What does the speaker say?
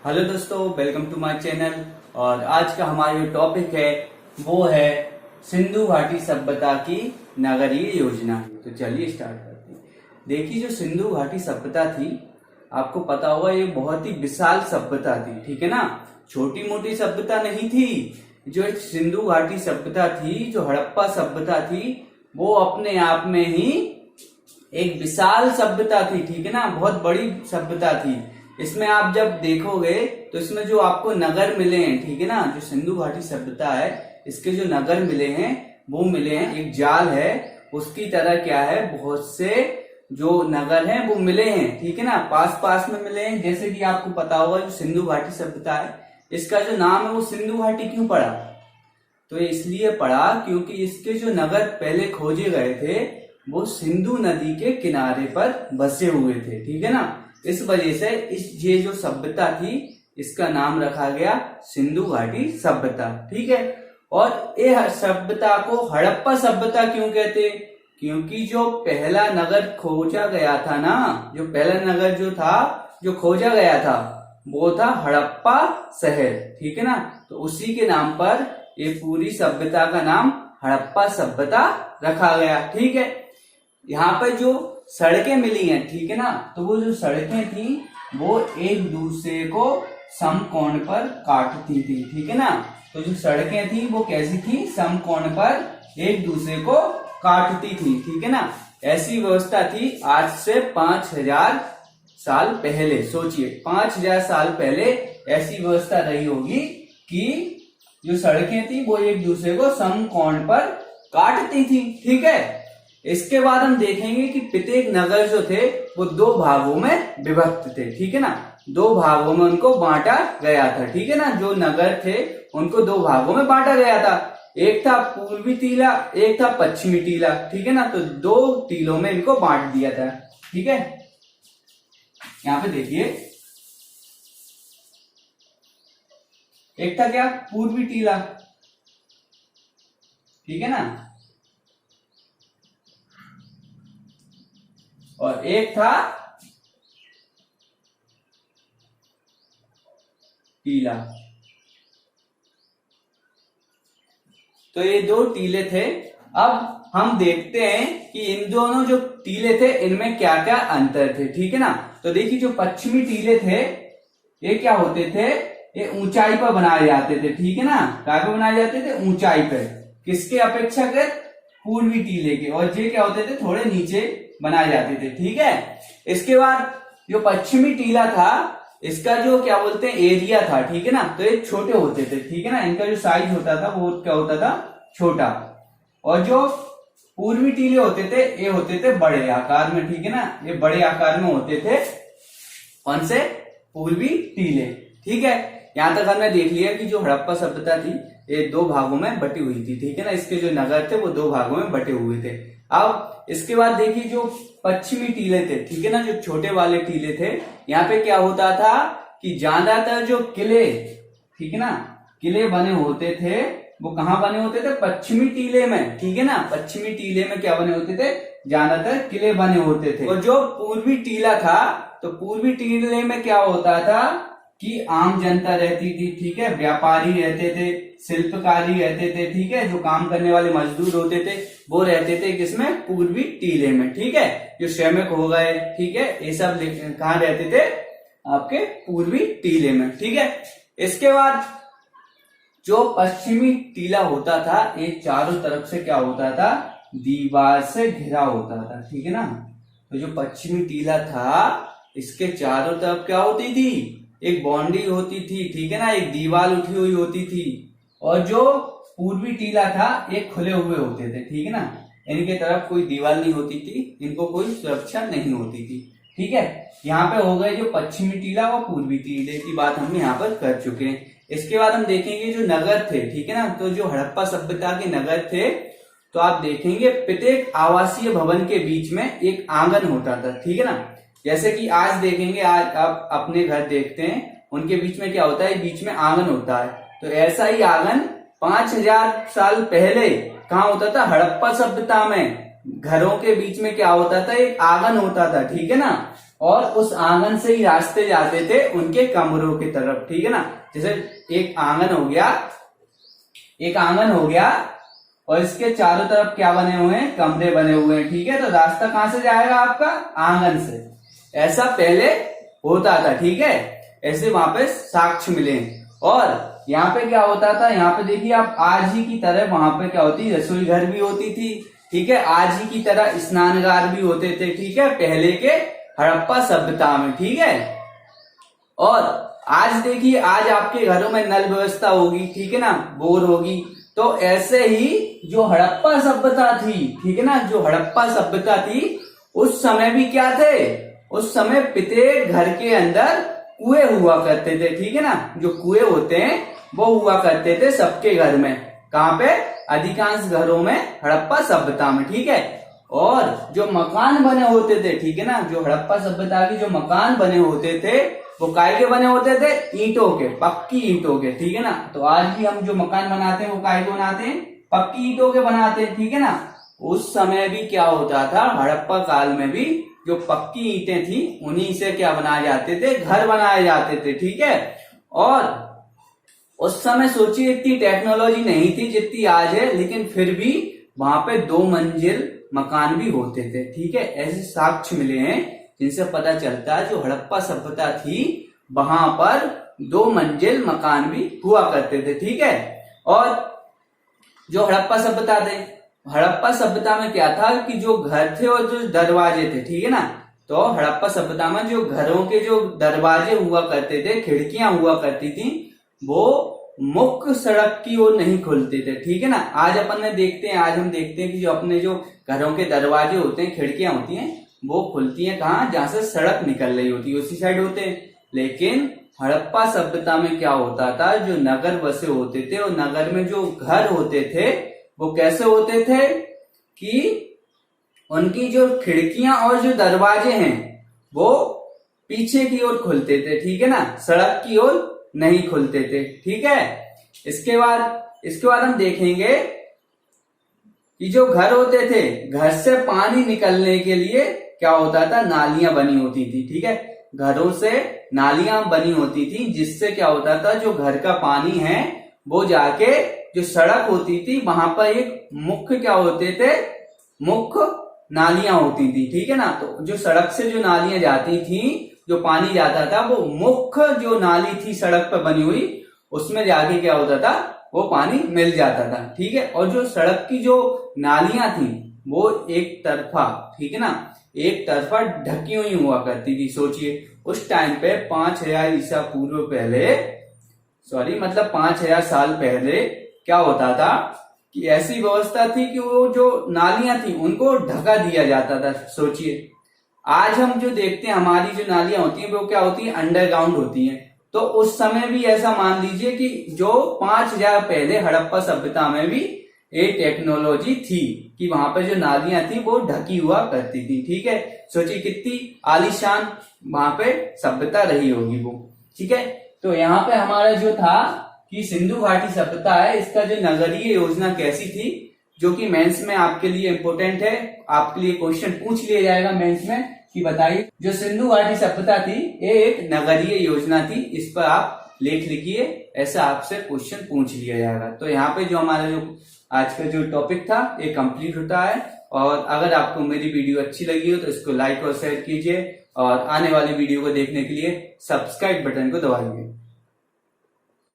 Hello दोस्तों, welcome to my channel. और आज का हमारा जो टॉपिक है वो है सिंधु घाटी सभ्यता की नगरीय योजना। तो चलिए स्टार्ट करते हैं। देखिए, जो सिंधु घाटी सभ्यता थी, आपको पता होगा ये बहुत ही विशाल सभ्यता थी, ठीक है ना। छोटी मोटी सभ्यता नहीं थी। जो सिंधु घाटी सभ्यता थी, जो हड़प्पा सभ्यता थी, वो अपने आप में ही एक विशाल सभ्यता थी, ठीक है ना। बहुत बड़ी सभ्यता थी। इसमें आप जब देखोगे तो इसमें जो आपको नगर मिले हैं, ठीक है ना, जो सिंधु घाटी सभ्यता है इसके जो नगर मिले हैं वो मिले हैं एक जाल है उसकी तरह। क्या है, बहुत से जो नगर हैं वो मिले हैं, ठीक है ना, पास पास में मिले हैं। जैसे कि आपको पता होगा जो सिंधु घाटी सभ्यता है इसका जो नाम है वो सिंधु घाटी क्यों पड़ा, तो ये इसलिए पड़ा क्योंकि इसके जो नगर पहले खोजे गए थे वो सिंधु नदी के किनारे पर बसे हुए थे, ठीक है ना। इस वजह से ये जो सभ्यता थी इसका नाम रखा गया सिंधु घाटी सभ्यता, ठीक है। और ये सभ्यता को हड़प्पा सभ्यता क्यों कहते, क्योंकि जो पहला नगर खोजा गया था ना, जो पहला नगर जो था जो खोजा गया था वो था हड़प्पा शहर, ठीक है ना। तो उसी के नाम पर ये पूरी सभ्यता का नाम हड़प्पा सभ्यता रखा गया, ठीक है। यहाँ पर जो सड़कें मिली हैं, ठीक है ना, तो वो जो सड़कें थी वो एक दूसरे को समकोण पर काटती थी, ठीक है ना। तो जो सड़कें थी वो कैसी थी, समकोण पर एक दूसरे को काटती थी, ठीक है ना। ऐसी व्यवस्था थी आज से 5000 साल पहले। सोचिए 5000 साल पहले ऐसी व्यवस्था रही होगी कि जो सड़कें थी वो एक दूसरे को समकोण पर काटती थी, ठीक है। इसके बाद हम देखेंगे कि प्रत्येक नगर जो थे वो दो भागों में विभक्त थे, ठीक है ना। दो भागों में उनको बांटा गया था, ठीक है ना। जो नगर थे उनको दो भागों में बांटा गया था। एक था पूर्वी टीला, एक था पश्चिमी टीला, ठीक है ना। तो दो टीलों में इनको बांट दिया था, ठीक है। यहाँ पे देखिए, एक था क्या, पूर्वी टीला, ठीक है ना, और एक था टीला। तो ये दो टीले थे। अब हम देखते हैं कि इन दोनों जो टीले थे इनमें क्या क्या अंतर थे, ठीक है ना। तो देखिए, जो पश्चिमी टीले थे ये क्या होते थे, ये ऊंचाई पर बनाए जाते थे, ठीक है ना। कहाँ पे बनाए जाते थे, ऊंचाई पर। किसके अपेक्षाकृत, पूर्वी टीले के। और ये क्या होते थे, थोड़े नीचे बनाए जाते थे, ठीक है। इसके बाद जो पश्चिमी टीला था इसका जो क्या बोलते हैं एरिया था, ठीक है ना, तो ये छोटे होते थे, ठीक है ना। इनका जो साइज होता था वो क्या होता था, छोटा। और जो पूर्वी टीले होते थे ये होते थे बड़े आकार में, ठीक है ना। ये बड़े आकार में होते थे, कौन से, पूर्वी टीले, ठीक है। यहां तक हमने देख लिया कि जो हड़प्पा सभ्यता थी ये दो भागों में बटी हुई थी, ठीक है ना। इसके जो नगर थे वो दो भागों में बटे हुए थे। अब इसके बाद देखिए, जो पश्चिमी टीले थे, ठीक है ना, जो छोटे वाले टीले थे, यहाँ पे क्या होता था कि ज्यादातर जो किले, ठीक है ना, किले बने होते थे वो कहाँ बने होते थे, पश्चिमी टीले में, ठीक है ना। पश्चिमी टीले में क्या बने होते थे, ज्यादातर किले बने होते थे। और जो पूर्वी टीला था, तो पूर्वी टीले में क्या होता था कि आम जनता रहती थी, ठीक है, व्यापारी रहते थे, शिल्पकारी रहते थे, ठीक है, जो काम करने वाले मजदूर होते थे वो रहते थे किसमें, पूर्वी टीले में, ठीक है। जो श्रमिक हो गए, ठीक है, ये सब कहाँ रहते थे, आपके पूर्वी टीले में, ठीक है। इसके बाद जो पश्चिमी टीला होता था ये चारों तरफ से क्या होता था, दीवार से घिरा होता था, ठीक है ना। तो जो पश्चिमी टीला था इसके चारों तरफ क्या होती थी, एक बाउंड्री होती थी, ठीक है ना, एक दीवार उठी हुई होती थी। और जो पूर्वी टीला था ये खुले हुए होते थे, ठीक है ना। इनके तरफ कोई दीवार नहीं होती थी, इनको कोई सुरक्षा नहीं होती थी, ठीक है। यहाँ पे हो गए जो पश्चिमी टीला और पूर्वी टीले की बात हम यहाँ पर कर चुके हैं। इसके बाद हम देखेंगे जो नगर थे, ठीक है ना। तो जो हड़प्पा सभ्यता के नगर थे, तो आप देखेंगे प्रत्येक आवासीय भवन के बीच में एक आंगन होता था, ठीक है ना। जैसे कि आज देखेंगे, आज आप अपने घर देखते हैं उनके बीच में क्या होता है, बीच में आंगन होता है। तो ऐसा ही आंगन 5000 साल पहले कहाँ होता था, हड़प्पा सभ्यता में घरों के बीच में क्या होता था, एक आंगन होता था, ठीक है ना। और उस आंगन से ही रास्ते जाते थे उनके कमरों की तरफ, ठीक है ना। जैसे एक आंगन हो गया और इसके चारों तरफ क्या बने हुए हैं, कमरे बने हुए हैं, ठीक है। तो रास्ता कहां से जाएगा आपका, आंगन से। ऐसा पहले होता था, ठीक है। ऐसे वहां पे साक्ष्य मिले। और यहाँ पे क्या होता था, यहाँ पे देखिए आप, आज ही की तरह वहां पे क्या होती, रसोई घर भी होती थी, ठीक है। आज ही की तरह स्नानगार भी होते थे, ठीक है, पहले के हड़प्पा सभ्यता में, ठीक है। और आज देखिए, आज आपके घरों में नल व्यवस्था होगी, ठीक है ना, बोर होगी। तो ऐसे ही जो हड़प्पा सभ्यता थी, ठीक है ना, जो हड़प्पा सभ्यता थी उस समय भी क्या थे, उस समय प्रत्येक घर के अंदर कुएं हुआ करते थे, ठीक है ना। जो कुएं होते हैं वो हुआ करते थे सबके घर में। कहाँ पे, अधिकांश घरों में हड़प्पा सभ्यता में, ठीक है। और जो मकान बने होते थे, ठीक है ना, जो हड़प्पा सभ्यता के जो मकान बने होते थे वो काय के बने होते थे, ईंटों के, पक्की ईंटों के, ठीक है ना। तो आज भी हम जो मकान बनाते हैं वो काय के बनाते हैं, पक्की ईंटों के बनाते हैं, ठीक है ना। उस समय भी क्या होता था, हड़प्पा काल में भी जो पक्की ईंटें थी उन्हीं से क्या बनाए जाते थे, घर बनाए जाते थे, ठीक है। और उस समय सोचिए इतनी टेक्नोलॉजी नहीं थी जितनी आज है, लेकिन फिर भी वहां पे 2 मंजिल मकान भी होते थे, ठीक है। ऐसे साक्ष्य मिले हैं जिनसे पता चलता है जो हड़प्पा सभ्यता थी वहां पर 2 मंजिल मकान भी हुआ करते थे, ठीक है। और जो हड़प्पा सभ्यता थे, हड़प्पा सभ्यता में क्या था कि जो घर थे और जो दरवाजे थे, ठीक है ना। तो हड़प्पा सभ्यता में जो घरों के जो दरवाजे हुआ करते थे, खिड़कियां हुआ करती थी, वो मुख्य सड़क की ओर नहीं खुलते थे, ठीक है ना। आज हम देखते हैं कि जो अपने जो घरों के दरवाजे होते हैं, खिड़कियां होती हैं, वो खुलती हैं कहाँ, जहां से सड़क निकल रही होती है उसी साइड होते हैं। लेकिन हड़प्पा सभ्यता में क्या होता था, जो नगर बसे होते थे और नगर में जो घर होते थे वो कैसे होते थे कि उनकी जो खिड़कियां और जो दरवाजे हैं वो पीछे की ओर खुलते थे, ठीक है ना, सड़क की ओर नहीं खुलते थे, ठीक है। इसके बाद हम देखेंगे कि जो घर होते थे, घर से पानी निकलने के लिए क्या होता था, नालियां बनी होती थी, ठीक है। घरों से नालियां बनी होती थी जिससे क्या होता था, जो घर का पानी है वो जाके जो सड़क होती थी वहां पर एक मुख्य क्या होते थे, मुख्य नालियां होती थी, ठीक है ना। तो जो सड़क से जो नालियां जाती थी, जो पानी जाता था, वो मुख्य जो नाली थी सड़क पर बनी हुई उसमें जाके क्या होता था, वो पानी मिल जाता था, ठीक है। और जो सड़क की जो नालियां थी वो एक तरफा, ठीक है ना, एक तरफा ढकी हुई हुआ करती थी। सोचिए उस टाइम पे 5000 ईसा पूर्व पहले, 5000 साल पहले क्या होता था कि ऐसी व्यवस्था थी कि वो जो नालियां थी उनको ढका दिया जाता था। सोचिए आज हम जो देखते हैं हमारी जो नालियां होती हैं वो क्या होती है, अंडरग्राउंड होती हैं। तो उस समय भी ऐसा मान लीजिए कि जो 5000 पहले हड़प्पा सभ्यता में भी एक टेक्नोलॉजी थी कि वहां पर जो नालियां थी वो ढकी हुआ करती थी, ठीक है। सोचिए कितनी आलीशान वहां पे सभ्यता रही होगी वो, ठीक है। तो यहाँ पे हमारा जो था कि सिंधु घाटी सभ्यता है, इसका जो नगरीय योजना कैसी थी, जो कि मेंस में आपके लिए इंपोर्टेंट है, आपके लिए क्वेश्चन पूछ लिया जाएगा मेंस में कि बताइए जो सिंधु घाटी सभ्यता थी ये एक नगरीय योजना थी, इस पर आप लेख लिखिए, ऐसा आपसे क्वेश्चन पूछ लिया जाएगा। तो यहाँ पे जो हमारा जो आज का जो टॉपिक था ये कंप्लीट होता है। और अगर आपको मेरी वीडियो अच्छी लगी हो तो इसको लाइक और शेयर कीजिए और आने वाली वीडियो को देखने के लिए सब्सक्राइब बटन को दबाइए।